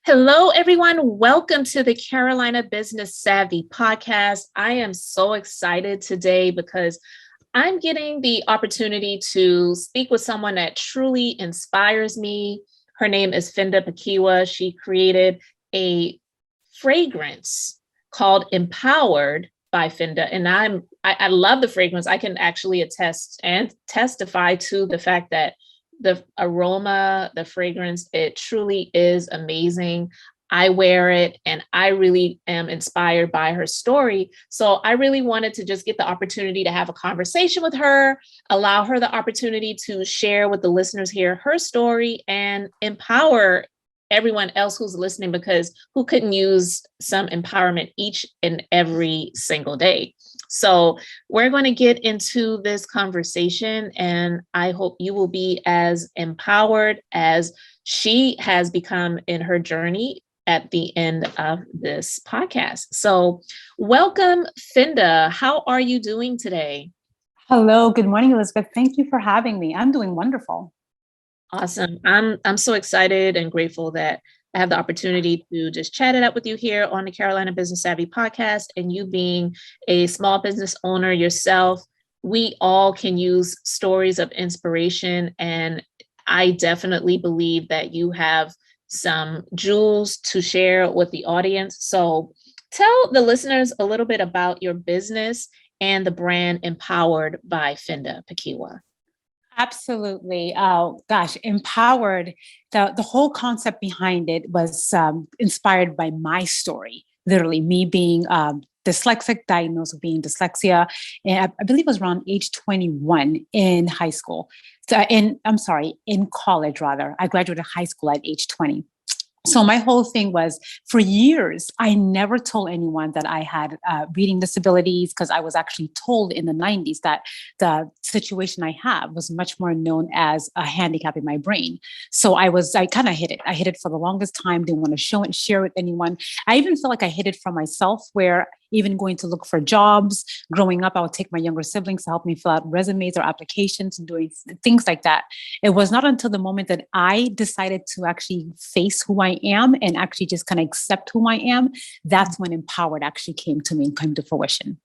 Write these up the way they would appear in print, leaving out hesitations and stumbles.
Hello, everyone. Welcome to the Carolina Business Savvy podcast. I am so excited today because I'm getting the opportunity to speak with someone that truly inspires me. Her name is Finda Kpakiwa. She created a fragrance called Empowered by Finda. And I love the fragrance. I can actually attest and testify to the fact that the aroma, the fragrance, it truly is amazing. I wear it and I really am inspired by her story. So I really wanted to just get the opportunity to have a conversation with her, allow her the opportunity to share with the listeners here her story and empower everyone else who's listening, because who couldn't use some empowerment each and every single day? So we're going to get into this conversation, and I hope you will be as empowered as she has become in her journey at the end of this podcast. So welcome, Finda. How are you doing today? Hello, good morning, Elizabeth. Thank you for having me. I'm doing wonderful. Awesome. I'm so excited and grateful that I have the opportunity to just chat it up with you here on the Carolina Business Savvy podcast. And you being a small business owner yourself, we all can use stories of inspiration. And I definitely believe that you have some jewels to share with the audience. So tell the listeners a little bit about your business and the brand Empowered by Finda Kpakiwa. Absolutely. Oh, gosh, empowered. The whole concept behind it was inspired by my story, literally me being dyslexic, diagnosed with being dyslexia. And I believe it was around age 21 in high school. In college rather. I graduated high school at age 20. So my whole thing was, for years, I never told anyone that I had reading disabilities, because I was actually told in the 90s that the situation I have was much more known as a handicap in my brain. So I kind of hid it. I hid it for the longest time, didn't want to show it, share with anyone. I even felt like I hid it from myself, where even going to look for jobs, growing up, I would take my younger siblings to help me fill out resumes or applications and doing things like that. It was not until the moment that I decided to actually face who I am and actually just kind of accept who I am, that's when Empowered actually came to me and came to fruition.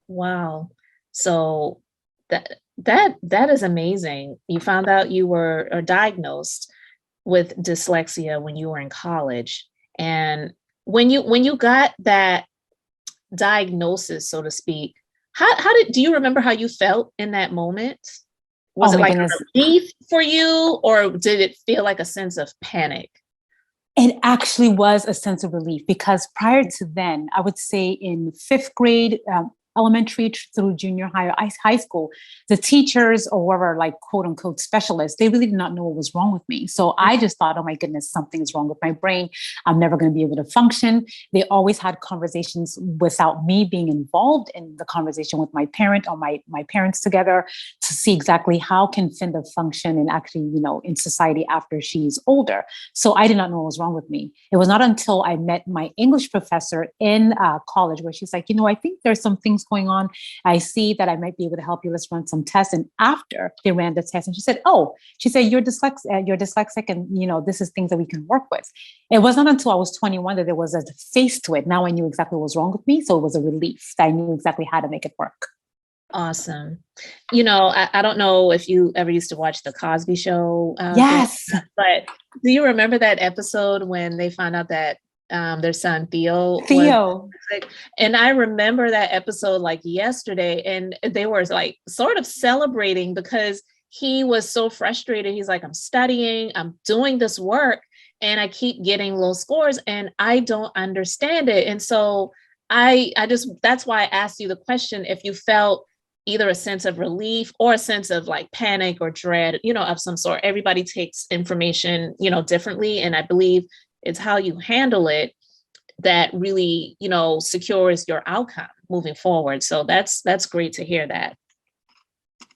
Wow. So that is amazing. You found out you were diagnosed with dyslexia when you were in college. And when you got that diagnosis, so to speak, do you remember how you felt in that moment? Was Oh it my like goodness. a relief for you, or did it feel like a sense of panic? It actually was a sense of relief, because prior to then, I would say in fifth grade, elementary through junior high or high school, the teachers or whoever, like quote unquote specialists, they really did not know what was wrong with me. So I just thought, oh my goodness, something is wrong with my brain. I'm never going to be able to function. They always had conversations without me being involved in the conversation with my parent or my parents together, to see exactly how can Finda function and actually, in society after she's older. So I did not know what was wrong with me. It was not until I met my English professor in college, where she's like, I think there's some things going on. I see that I might be able to help you. Let's run some tests. And after they ran the test, and she said, you're dyslexic, and this is things that we can work with. It wasn't until I was 21 that there was a face to it. Now I knew exactly what was wrong with me. So it was a relief that I knew exactly how to make it work. Awesome. I don't know if you ever used to watch the Cosby Show. Yes. But do you remember that episode when they found out that their son Theo was sick? And I remember that episode like yesterday, and they were like sort of celebrating because he was so frustrated. He's like, I'm studying, I'm doing this work, and I keep getting low scores, and I don't understand it. And so I just, that's why I asked you the question, if you felt either a sense of relief or a sense of like panic or dread, of some sort. Everybody takes information, differently. And I believe it's how you handle it that really, secures your outcome moving forward. So that's great to hear that.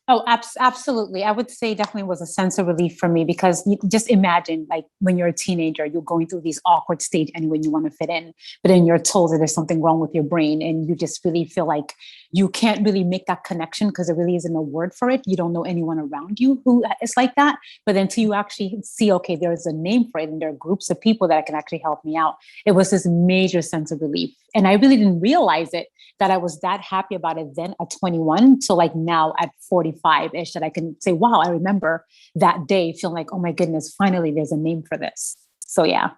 Oh, absolutely. I would say definitely was a sense of relief for me because you just imagine like when you're a teenager, you're going through these awkward stage and when you want to fit in, but then you're told that there's something wrong with your brain and you just really feel like you can't really make that connection because there really isn't a word for it. You don't know anyone around you who is like that. But then till you actually see, okay, there's a name for it and there are groups of people that can actually help me out. It was this major sense of relief. And I really didn't realize it that I was that happy about it then at 21. So like now at 45-ish that I can say, wow, I remember that day feeling like, oh my goodness, finally there's a name for this. So yeah.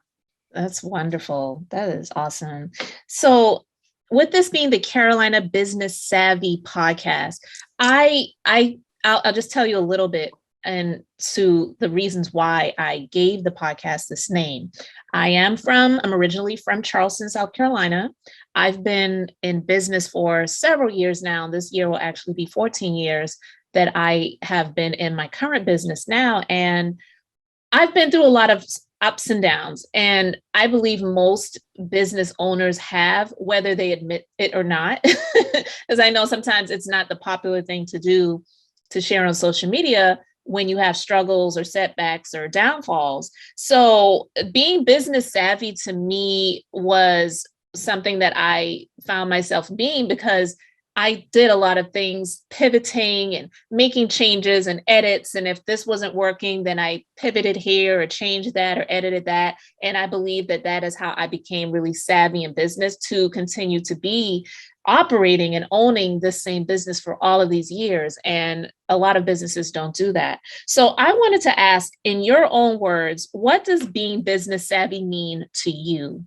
That's wonderful. That is awesome. So with this being the Carolina Business Savvy podcast, I'll just tell you a little bit and to the reasons why I gave the podcast this name. I'm originally from Charleston, South Carolina. I've been in business for several years now. This year will actually be 14 years that I have been in my current business now. And I've been through a lot of ups and downs. And I believe most business owners have, whether they admit it or not, because I know sometimes it's not the popular thing to do to share on social media when you have struggles or setbacks or downfalls. So being business savvy to me was something that I found myself being because I did a lot of things, pivoting and making changes and edits. And if this wasn't working, then I pivoted here or changed that or edited that. And I believe that that is how I became really savvy in business to continue to be operating and owning this same business for all of these years. And a lot of businesses don't do that. So I wanted to ask, in your own words, what does being business savvy mean to you?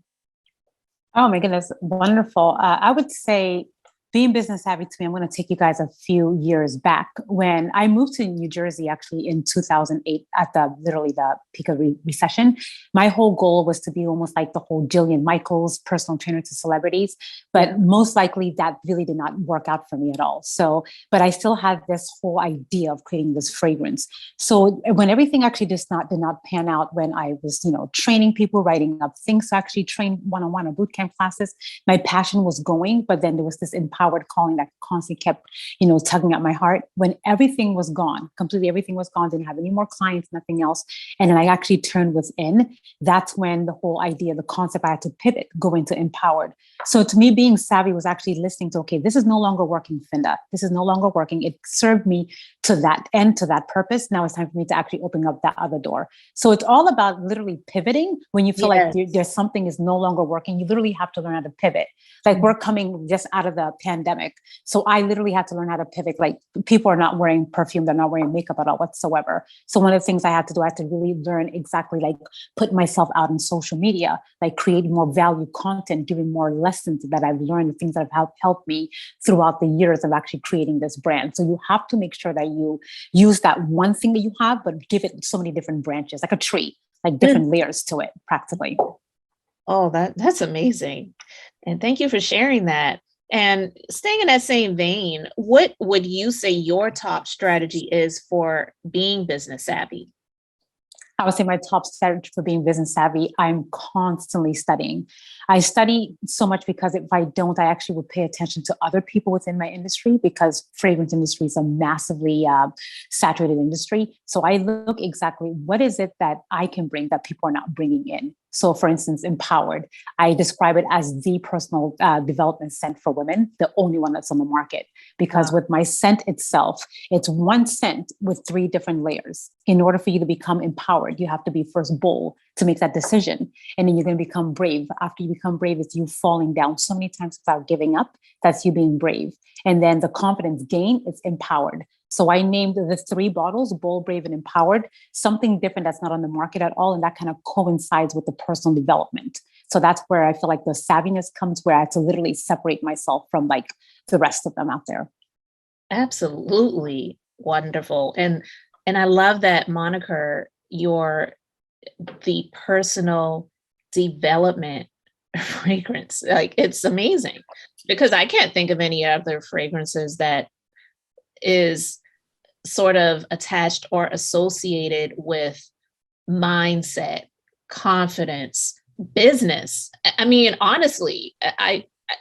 Oh my goodness, wonderful. I would say being business savvy to me, I'm going to take you guys a few years back when I moved to New Jersey, actually in 2008 at literally the peak of recession. My whole goal was to be almost like the whole Jillian Michaels personal trainer to celebrities, but most likely that really did not work out for me at all. So, but I still had this whole idea of creating this fragrance. So when everything actually did not pan out, when I was, training people, writing up things to actually train one-on-one or boot camp classes, my passion was going, but then there was this empowered calling that constantly kept, tugging at my heart. When everything was gone, completely everything was gone, didn't have any more clients, nothing else. And then I actually turned within. That's when the whole idea, the concept, I had to pivot, go into empowered. So to me, being savvy was actually listening to, okay, this is no longer working, Finda. This is no longer working. It served me to that end, to that purpose. Now it's time for me to actually open up that other door. So it's all about literally pivoting when you feel like there's something is no longer working. You literally have to learn how to pivot. Like we're coming just out of the pandemic. So I literally had to learn how to pivot. Like people are not wearing perfume. They're not wearing makeup at all whatsoever. So one of the things I had to do, I had to really learn exactly like put myself out in social media, like creating more value content, giving more lessons that I've learned, the things that have helped me throughout the years of actually creating this brand. So you have to make sure that you use that one thing that you have, but give it so many different branches, like a tree, like different layers to it practically. Oh, that's amazing. And thank you for sharing that. And staying in that same vein, what would you say your top strategy is for being business savvy? I would say my top strategy for being business savvy, I'm constantly studying. I study so much because if I don't, I actually would pay attention to other people within my industry because fragrance industry is a massively saturated industry. So I look exactly what is it that I can bring that people are not bringing in. So for instance, empowered, I describe it as the personal development scent for women, the only one that's on the market. Because with my scent itself, it's one scent with 3 different layers. In order for you to become empowered, you have to be first bold to make that decision. And then you're going to become brave. After you become brave, it's you falling down so many times without giving up. That's you being brave. And then the confidence gain, it's empowered. So I named the 3 bottles, bold, brave, and empowered, something different that's not on the market at all. And that kind of coincides with the personal development. So that's where I feel like the savviness comes, where I have to literally separate myself from like the rest of them out there. Absolutely wonderful. And I love that moniker, the personal development fragrance. Like it's amazing because I can't think of any other fragrances that is sort of attached or associated with mindset, confidence, business. I mean, honestly,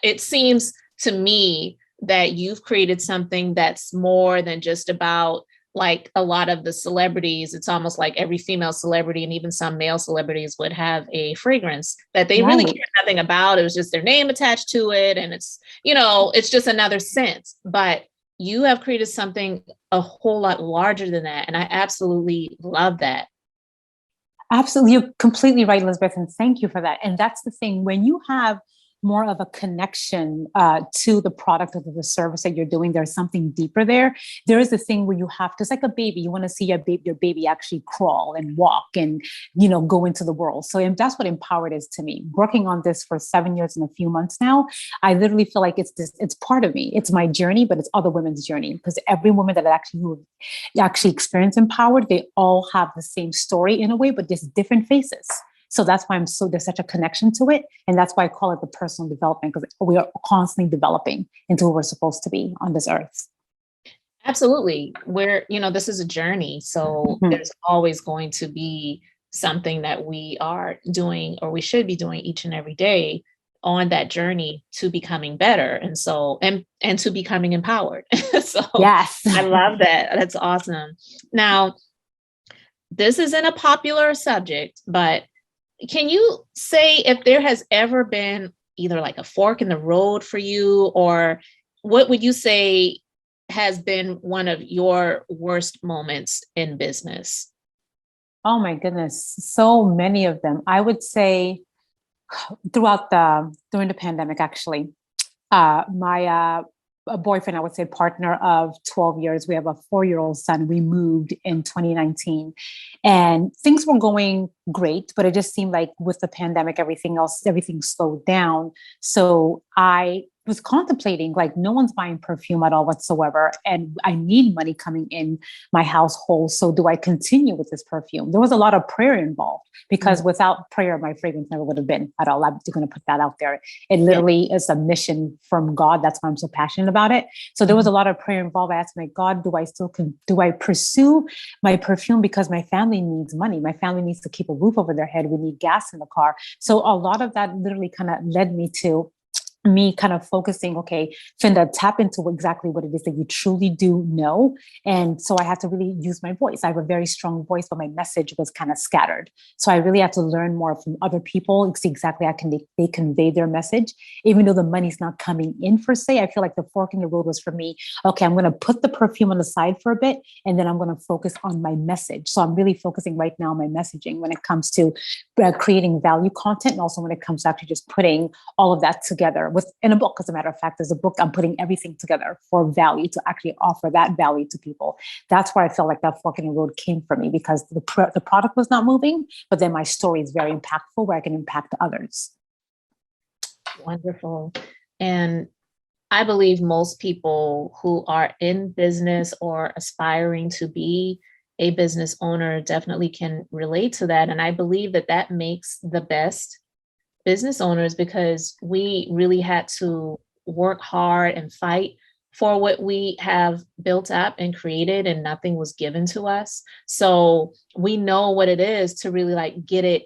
it seems to me that you've created something that's more than just about like a lot of the celebrities. It's almost like every female celebrity and even some male celebrities would have a fragrance that they really Right. care nothing about. It was just their name attached to it. And it's, it's just another scent. But you have created something a whole lot larger than that. And I absolutely love that. Absolutely. You're completely right, Elizabeth. And thank you for that. And that's the thing. When you have more of a connection to the product or the service that you're doing, there's something deeper there. There is a thing where you have to, it's like a baby. You want to see your baby actually crawl and walk and, go into the world. So and that's what Empowered is to me. Working on this for 7 years and a few months now, I literally feel like it's part of me. It's my journey, but it's other women's journey, because every woman that who actually experience Empowered, they all have the same story in a way, but just different faces. So that's why there's such a connection to it. And that's why I call it the personal development, because we are constantly developing into who we're supposed to be on this earth. Absolutely. This is a journey. So there's always going to be something that we are doing or we should be doing each and every day on that journey to becoming better. And so, and to becoming empowered. So yes. I love that. That's awesome. Now, this isn't a popular subject, but can you say if there has ever been either like a fork in the road for you, or what would you say has been one of your worst moments in business? Oh my goodness. So many of them. I would say during the pandemic, actually, my a boyfriend, I would say partner of 12 years. We have a 4-year-old son. We moved in 2019 and things were going great, but it just seemed like with the pandemic, everything slowed down. So I was contemplating, like, no one's buying perfume at all whatsoever. And I need money coming in my household. So do I continue with this perfume? There was a lot of prayer involved, because without prayer, my fragrance never would have been at all. I'm going to put that out there. It literally is a mission from God. That's why I'm so passionate about it. So there was a lot of prayer involved. I asked my God, do I pursue my perfume because my family needs money? My family needs to keep a roof over their head. We need gas in the car. So a lot of that literally kind of led me to me kind of focusing, okay, Finda, tap into exactly what it is that you truly do know. And so I had to really use my voice. I have a very strong voice, but my message was kind of scattered. So I really had to learn more from other people, see exactly how they convey their message. Even though the money's not coming in per se, I feel like the fork in the road was for me, okay, I'm going to put the perfume on the side for a bit, and then I'm going to focus on my message. So I'm really focusing right now on my messaging when it comes to creating value content, and also when it comes to actually just putting all of that together in a book. As a matter of fact, there's a book, I'm putting everything together for value, to actually offer that value to people. That's where I felt like that fork in the road came for me, because the product was not moving, but then my story is very impactful where I can impact others. Wonderful. And I believe most people who are in business or aspiring to be a business owner definitely can relate to that. And I believe that makes the best business owners, because we really had to work hard and fight for what we have built up and created, and nothing was given to us. So we know what it is to really like get it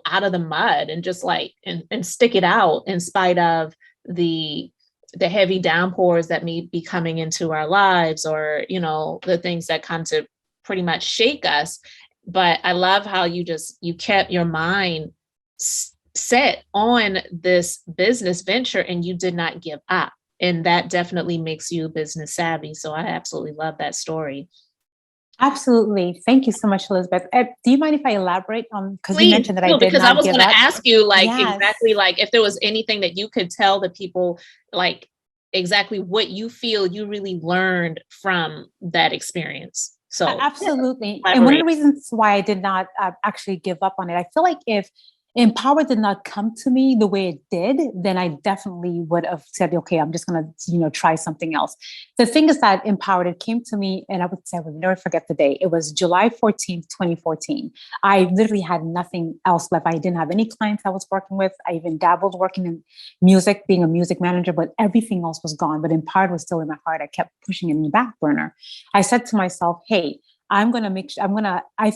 out of the mud and just like and stick it out in spite of the heavy downpours that may be coming into our lives, or the things that come to pretty much shake us. But I love how you kept your mind set on this business venture and you did not give up. And that definitely makes you business savvy. So I absolutely love that story. Absolutely. Thank you so much, Elizabeth. Do you mind if I elaborate on, because you mentioned that I did because I not was give going to up? ask you Yes. exactly if there was anything that you could tell the people, like exactly what you feel you really learned from that experience. So absolutely. And one of the reasons why I did not actually give up on it, I feel like if Empower did not come to me the way it did, then I definitely would have said, okay, I'm just going to, try something else. The thing is that Empowered, it came to me, and I would say I would never forget the day. It was July 14th, 2014. I literally had nothing else left. I didn't have any clients I was working with. I even dabbled working in music, being a music manager, but everything else was gone. But Empowered was still in my heart. I kept pushing it in the back burner. I said to myself, hey, I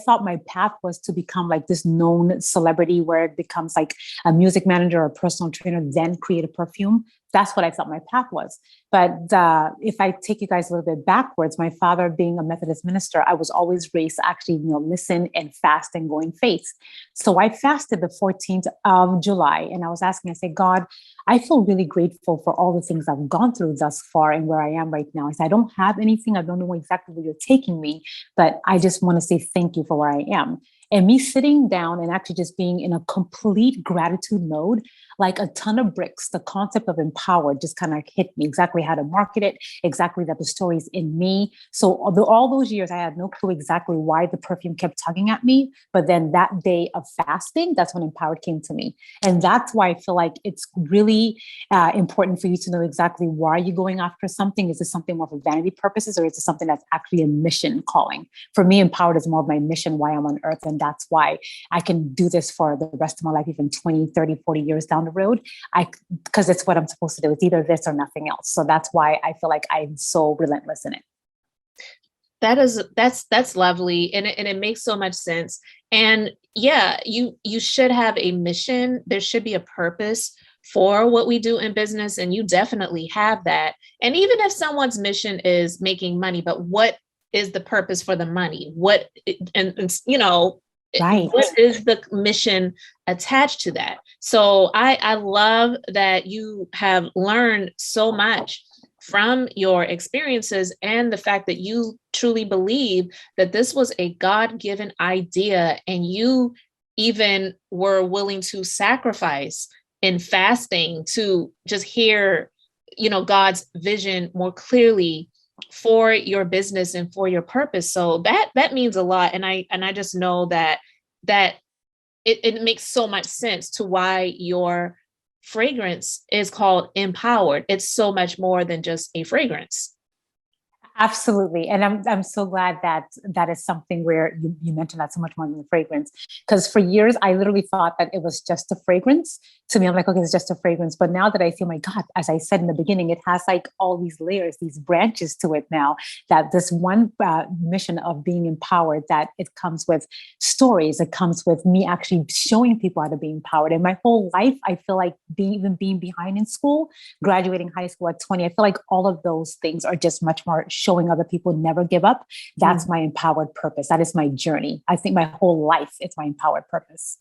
thought my path was to become like this known celebrity where it becomes like a music manager or a personal trainer, then create a perfume. that's what I thought my path was. But if I take you guys a little bit backwards, my father being a Methodist minister, I was always raised to actually, listen and fast and go in faith. So I fasted the 14th of July, and I was asking, I said, God, I feel really grateful for all the things I've gone through thus far and where I am right now. I said, I don't have anything. I don't know exactly where you're taking me, but I just want to say thank you for where I am. And me sitting down and actually just being in a complete gratitude mode, like a ton of bricks, the concept of empowered just kind of hit me, exactly how to market it, exactly that the story's in me. So although all those years, I had no clue exactly why the perfume kept tugging at me. But then that day of fasting, that's when empowered came to me. And that's why I feel like it's really important for you to know exactly why you're going after something. Is this something more for vanity purposes, or is it something that's actually a mission calling? For me, empowered is more of my mission, why I'm on earth. And that's why I can do this for the rest of my life, even 20, 30, 40 years down the road. Because it's what I'm supposed to do. It's either this or nothing else. So that's why I feel like I'm so relentless in it. That's lovely. And it makes so much sense. And yeah, you should have a mission. There should be a purpose for what we do in business. And you definitely have that. And even if someone's mission is making money, but what is the purpose for the money? Right. What is the mission attached to that? So I love that you have learned so much from your experiences, and the fact that you truly believe that this was a God-given idea, and you even were willing to sacrifice in fasting to just hear, God's vision more clearly for your business and for your purpose. So that means a lot. And I just know that it makes so much sense to why your fragrance is called Empowered. It's so much more than just a fragrance. Absolutely. And I'm so glad that is something where you mentioned that so much more than the fragrance. Because for years, I literally thought that it was just a fragrance. To me, I'm like, okay, it's just a fragrance. But now that I feel, my God, as I said in the beginning, it has like all these layers, these branches to it now, that this one mission of being empowered, that it comes with stories. It comes with me actually showing people how to be empowered. And my whole life, I feel like even being behind in school, graduating high school at 20, I feel like all of those things are just much more showing other people never give up. That's my empowered purpose. That is my journey. I think my whole life, it's my empowered purpose.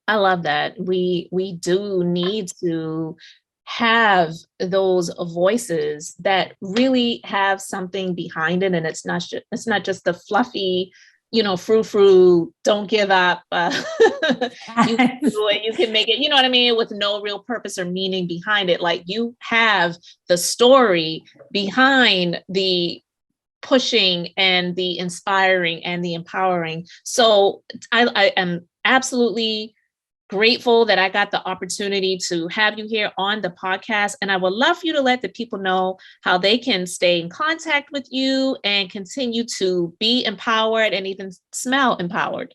I love that. We do need to have those voices that really have something behind it, and it's not just the fluffy, frou-frou, don't give up. You can do it, you can make it, you know what I mean, with no real purpose or meaning behind it. Like, you have the story behind the pushing and the inspiring and the empowering. So I am absolutely grateful that I got the opportunity to have you here on the podcast. And I would love for you to let the people know how they can stay in contact with you and continue to be empowered and even smell empowered.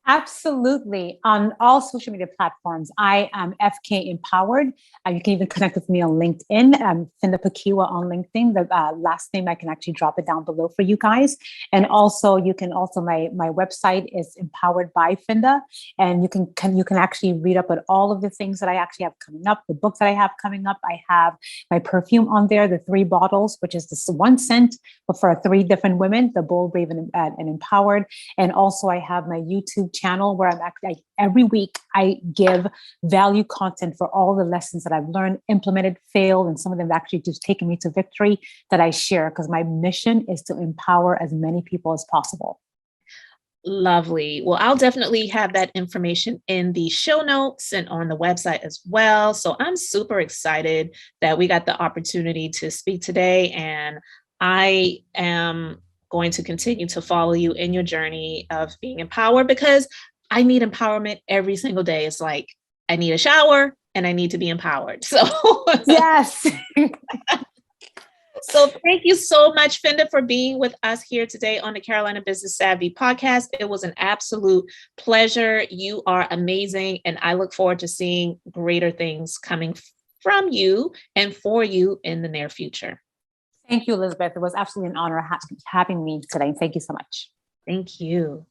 Absolutely. On all social media platforms, I am FK Empowered. You can even connect with me on LinkedIn. Finda Kpakiwa on LinkedIn. The last name, I can actually drop it down below for you guys. And also, my website is Empowered by Finda. And you can actually read up on all of the things that I actually have coming up, the books that I have coming up. I have my perfume on there, the 3 bottles, which is this 1 scent, but for 3 different women, the Bold, Brave, and Empowered. And also, I have my YouTube channel where I'm actually every week I give value content for all the lessons that I've learned, implemented, failed, and some of them actually just taken me to victory, that I share, because my mission is to empower as many people as possible. Lovely. Well, I'll definitely have that information in the show notes and on the website as well. So I'm super excited that we got the opportunity to speak today, and I am going to continue to follow you in your journey of being empowered, because I need empowerment every single day. It's like I need a shower and I need to be empowered. So yes. So thank you so much, Finda, for being with us here today on the Carolina Business Savvy podcast. It was an absolute pleasure. You are amazing, and I look forward to seeing greater things coming from you and for you in the near future. Thank you, Elizabeth. It was absolutely an honor having me today. Thank you so much. Thank you.